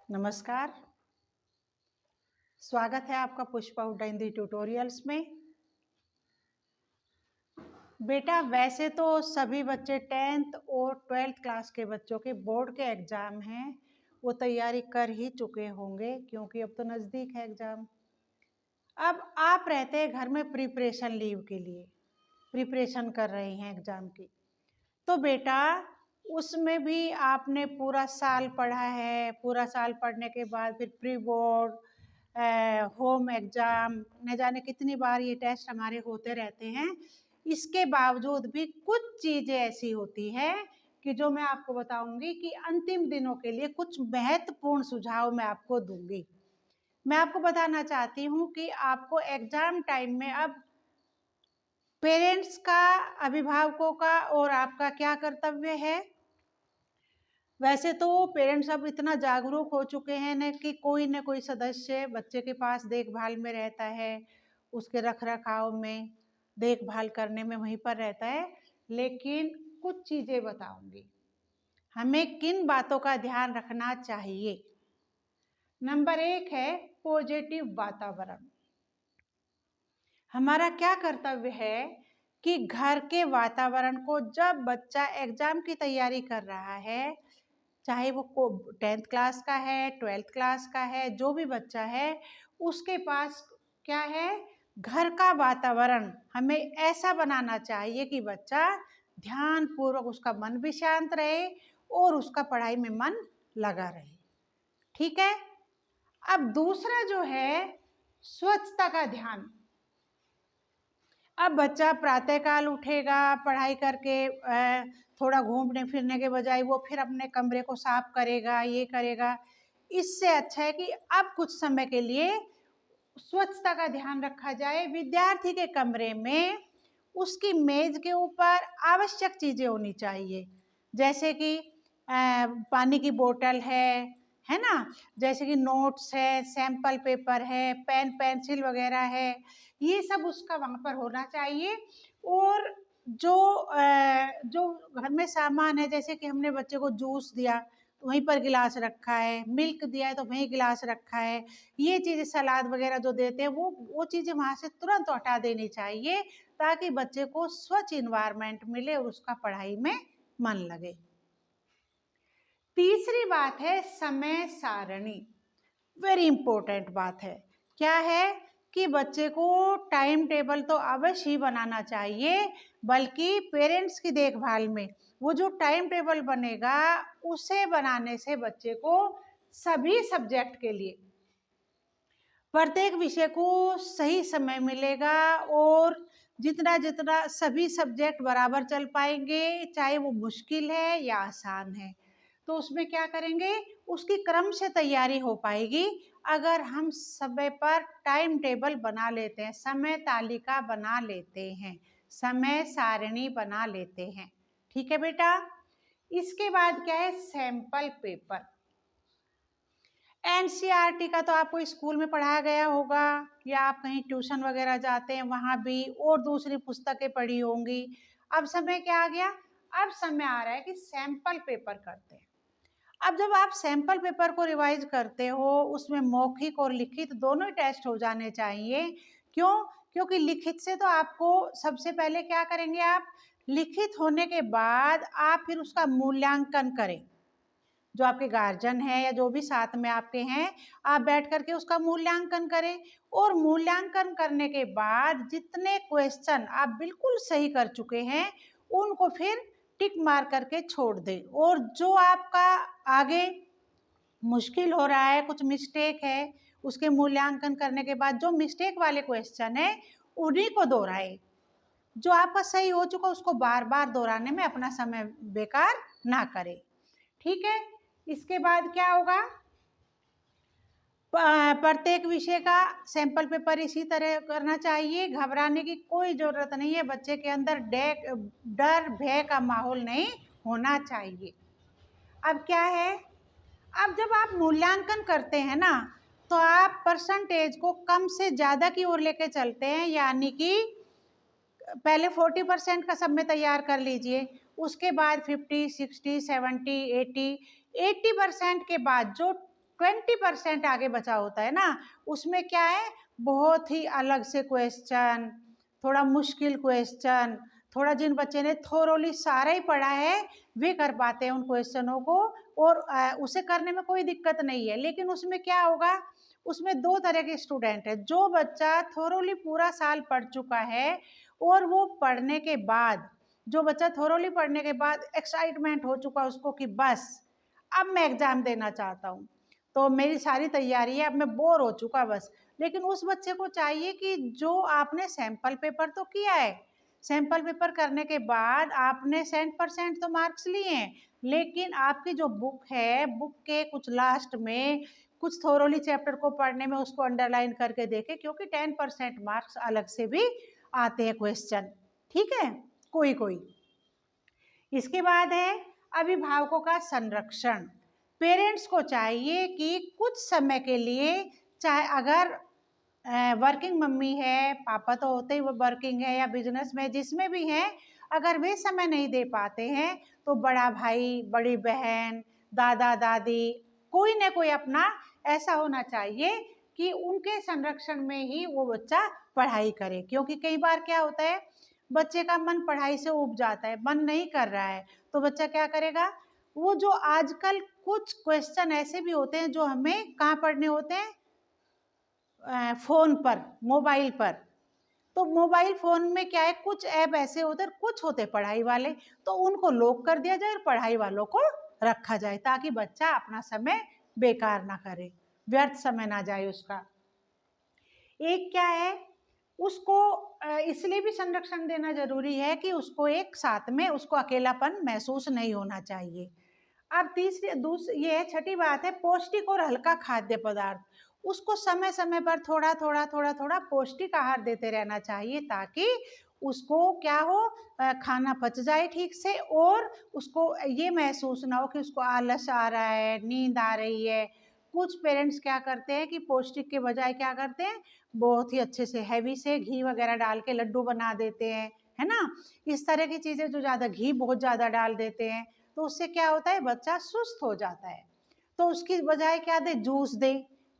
नमस्कार, स्वागत है आपका पुष्पा हुड्डा हिंदी ट्यूटोरियल्स में। बेटा वैसे तो सभी बच्चे 10th और 12th क्लास के बच्चों के बोर्ड के एग्ज़ाम हैं, वो तैयारी कर ही चुके होंगे क्योंकि अब तो नज़दीक है एग्ज़ाम। अब आप रहते हैं घर में प्रिपरेशन लीव के लिए, प्रिपरेशन कर रहे हैं एग्ज़ाम की। तो बेटा उसमें भी आपने पूरा साल पढ़ा है, पूरा साल पढ़ने के बाद फिर प्री बोर्ड, होम एग्ज़ाम, न जाने कितनी बार ये टेस्ट हमारे होते रहते हैं। इसके बावजूद भी कुछ चीज़ें ऐसी होती हैं कि जो मैं आपको बताऊंगी कि अंतिम दिनों के लिए कुछ महत्वपूर्ण सुझाव मैं आपको दूंगी। मैं आपको बताना चाहती हूँ कि आपको एग्ज़ाम टाइम में अब पेरेंट्स का, अभिभावकों का और आपका क्या कर्तव्य है। वैसे तो पेरेंट्स अब इतना जागरूक हो चुके हैं न कि कोई न कोई सदस्य बच्चे के पास देखभाल में रहता है, उसके रख रखाव में, देखभाल करने में वहीं पर रहता है। लेकिन कुछ चीज़ें बताऊंगी, हमें किन बातों का ध्यान रखना चाहिए। नंबर 1 है पॉजिटिव वातावरण। हमारा क्या कर्तव्य है कि घर के वातावरण को, जब बच्चा एग्ज़ाम की तैयारी कर रहा है, चाहे वो 10th क्लास का है, 12th क्लास का है, जो भी बच्चा है, उसके पास क्या है, घर का वातावरण हमें ऐसा बनाना चाहिए कि बच्चा ध्यानपूर्वक, उसका मन भी शांत रहे और उसका पढ़ाई में मन लगा रहे। ठीक है। अब दूसरा जो है स्वच्छता का ध्यान। अब बच्चा प्रातःकाल उठेगा, पढ़ाई करके थोड़ा घूमने फिरने के बजाय वो फिर अपने कमरे को साफ करेगा, ये करेगा। इससे अच्छा है कि अब कुछ समय के लिए स्वच्छता का ध्यान रखा जाए। विद्यार्थी के कमरे में उसकी मेज के ऊपर आवश्यक चीज़ें होनी चाहिए, जैसे कि पानी की बोतल है ना, जैसे कि नोट्स है, सैम्पल पेपर है, पेन पेंसिल वगैरह है, ये सब उसका वहाँ पर होना चाहिए। और जो घर में सामान है, जैसे कि हमने बच्चे को जूस दिया तो वहीं पर गिलास रखा है, मिल्क दिया है तो वहीं गिलास रखा है, ये चीज़ें सलाद वगैरह जो देते हैं वो चीज़ें वहाँ से तुरंत हटा देनी चाहिए, ताकि बच्चे को स्वच्छ इन्वायरमेंट मिले और उसका पढ़ाई में मन लगे। तीसरी बात है समय सारणी। वेरी इंपॉर्टेंट बात है। क्या है कि बच्चे को टाइम टेबल तो अवश्य ही बनाना चाहिए, बल्कि पेरेंट्स की देखभाल में वो जो टाइम टेबल बनेगा, उसे बनाने से बच्चे को सभी सब्जेक्ट के लिए प्रत्येक विषय को सही समय मिलेगा और जितना जितना सभी सब्जेक्ट बराबर चल पाएंगे, चाहे वो मुश्किल है या आसान है। तो उसमें क्या करेंगे, उसकी क्रम से तैयारी हो पाएगी अगर हम समय पर टाइम टेबल बना लेते हैं, समय तालिका बना लेते हैं, समय सारणी बना लेते हैं। ठीक है बेटा। इसके बाद क्या है, सैंपल पेपर। एनसीईआरटी का तो आपको स्कूल में पढ़ाया गया होगा, या आप कहीं ट्यूशन वगैरह जाते हैं वहाँ भी, और दूसरी पुस्तकें पढ़ी होंगी। अब समय क्या आ गया, अब समय आ रहा है कि सैंपल पेपर करते हैं। अब जब आप सैंपल पेपर को रिवाइज करते हो, उसमें मौखिक और लिखित दोनों ही टेस्ट हो जाने चाहिए। क्यों? क्योंकि लिखित से तो आपको सबसे पहले क्या करेंगे, आप लिखित होने के बाद आप फिर उसका मूल्यांकन करें। जो आपके गार्जियन है या जो भी साथ में आपके हैं, आप बैठ करके उसका मूल्यांकन करें, और मूल्यांकन करने के बाद जितने क्वेश्चन आप बिल्कुल सही कर चुके हैं, उनको फिर टिक मार करके छोड़ दें। और जो आपका आगे मुश्किल हो रहा है, कुछ मिस्टेक है, उसके मूल्यांकन करने के बाद जो मिस्टेक वाले क्वेश्चन है उन्हीं को दोहराए। जो आपका सही हो चुका उसको बार बार दोहराने में अपना समय बेकार ना करें। ठीक है। इसके बाद क्या होगा, प्रत्येक विषय का सैंपल पेपर इसी तरह करना चाहिए। घबराने की कोई ज़रूरत नहीं है, बच्चे के अंदर डर भय का माहौल नहीं होना चाहिए। अब क्या है, अब जब आप मूल्यांकन करते हैं ना, तो आप परसेंटेज को कम से ज़्यादा की ओर लेके चलते हैं, यानी कि पहले 40% का सब में तैयार कर लीजिए, उसके बाद 50, 60, 70, 80, 80% के बाद जो 20% आगे बचा होता है ना, उसमें क्या है, बहुत ही अलग से क्वेश्चन, थोड़ा मुश्किल क्वेश्चन, थोड़ा जिन बच्चे ने थोरोली सारा ही पढ़ा है वे कर पाते हैं उन क्वेश्चनों को, और उसे करने में कोई दिक्कत नहीं है। लेकिन उसमें क्या होगा, उसमें दो तरह के स्टूडेंट है, जो बच्चा थोरोली पूरा साल पढ़ चुका है और वो पढ़ने के बाद, जो बच्चा थोरोली पढ़ने के बाद एक्साइटमेंट हो चुका उसको कि बस अब मैं एग्जाम देना चाहता हूँ, तो मेरी सारी तैयारी है, अब मैं बोर हो चुका बस। लेकिन उस बच्चे को चाहिए कि जो आपने सैंपल पेपर तो किया है, सैंपल पेपर करने के बाद आपने 100% तो मार्क्स लिए हैं, लेकिन आपकी जो बुक है, बुक के कुछ लास्ट में कुछ थोरोली चैप्टर को पढ़ने में उसको अंडरलाइन करके देखे, क्योंकि 10% मार्क्स अलग से भी आते हैं क्वेश्चन, ठीक है, कोई कोई। इसके बाद है अभिभावकों का संरक्षण। पेरेंट्स को चाहिए कि कुछ समय के लिए, चाहे अगर वर्किंग मम्मी है, पापा तो होते ही वो वर्किंग है, या बिजनेस में जिसमें भी हैं, अगर वे समय नहीं दे पाते हैं तो बड़ा भाई, बड़ी बहन, दादा दादी, कोई ना कोई अपना ऐसा होना चाहिए कि उनके संरक्षण में ही वो बच्चा पढ़ाई करे। क्योंकि कई बार क्या होता है, बच्चे का मन पढ़ाई से उब जाता है, मन नहीं कर रहा है, तो बच्चा क्या करेगा, वो जो आजकल कुछ क्वेश्चन ऐसे भी होते हैं जो हमें कहाँ पढ़ने होते हैं, फोन पर, मोबाइल पर। तो मोबाइल फोन में क्या है, कुछ ऐप ऐसे होते हैं, कुछ होते पढ़ाई वाले, तो उनको लॉक कर दिया जाए और पढ़ाई वालों को रखा जाए, ताकि बच्चा अपना समय बेकार ना करे, व्यर्थ समय ना जाए उसका। एक क्या है, उसको इसलिए भी संरक्षण देना जरूरी है कि उसको एक साथ में उसको अकेलापन महसूस नहीं होना चाहिए। अब ये है, छठी बात है, पौष्टिक और हल्का खाद्य पदार्थ। उसको समय समय पर थोड़ा थोड़ा थोड़ा थोड़ा पौष्टिक आहार देते रहना चाहिए, ताकि उसको क्या हो, खाना पच जाए ठीक से, और उसको ये महसूस ना हो कि उसको आलस आ रहा है, नींद आ रही है। कुछ पेरेंट्स क्या करते हैं कि पौष्टिक के बजाय क्या करते हैं, बहुत ही अच्छे से हैवी से घी वगैरह डाल के लड्डू बना देते हैं, है ना, इस तरह की चीज़ें, जो ज़्यादा घी बहुत ज़्यादा डाल देते हैं, तो उससे क्या होता है, बच्चा सुस्त हो जाता है। तो उसकी बजाय क्या दे, जूस दे,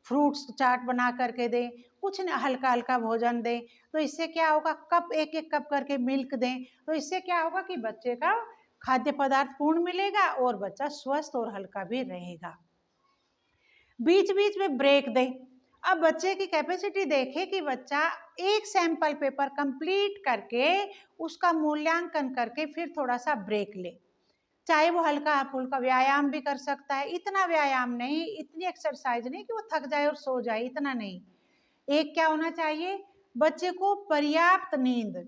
फ्रूट्स चाट बना करके दे, कुछ न हल्का हल्का भोजन दे, तो इससे क्या होगा, कप एक एक कप करके मिल्क दें, तो इससे क्या होगा कि बच्चे का खाद्य पदार्थ पूर्ण मिलेगा और बच्चा स्वस्थ और हल्का भी रहेगा। बीच बीच में ब्रेक दें। अब बच्चे की कैपेसिटी देखें कि बच्चा एक सैंपल पेपर कंप्लीट करके उसका मूल्यांकन करके फिर थोड़ा सा ब्रेक ले, चाहे वो हल्का फुल्का व्यायाम भी कर सकता है, इतना व्यायाम नहीं, इतनी एक्सरसाइज नहीं कि वो थक जाए और सो जाए, इतना नहीं। एक क्या होना चाहिए, बच्चे को पर्याप्त नींद,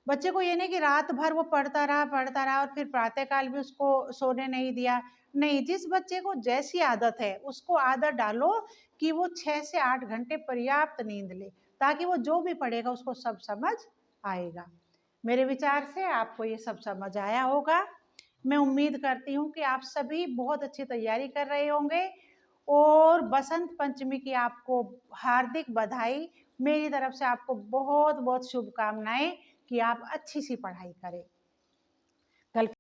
बच्चे को ये नहीं कि रात भर वो पढ़ता रहा और फिर प्रातःकाल भी उसको सोने नहीं दिया, नहीं, जिस बच्चे को जैसी आदत है उसको आदत डालो कि वो 6 से 8 घंटे पर्याप्त नींद ले, ताकि वो जो भी पढ़ेगा उसको सब समझ आएगा। मेरे विचार से आपको ये सब समझ आया होगा। मैं उम्मीद करती हूँ कि आप सभी बहुत अच्छी तैयारी कर रहे होंगे, और बसंत पंचमी की आपको हार्दिक बधाई। मेरी तरफ से आपको बहुत बहुत शुभकामनाएं कि आप अच्छी सी पढ़ाई करें।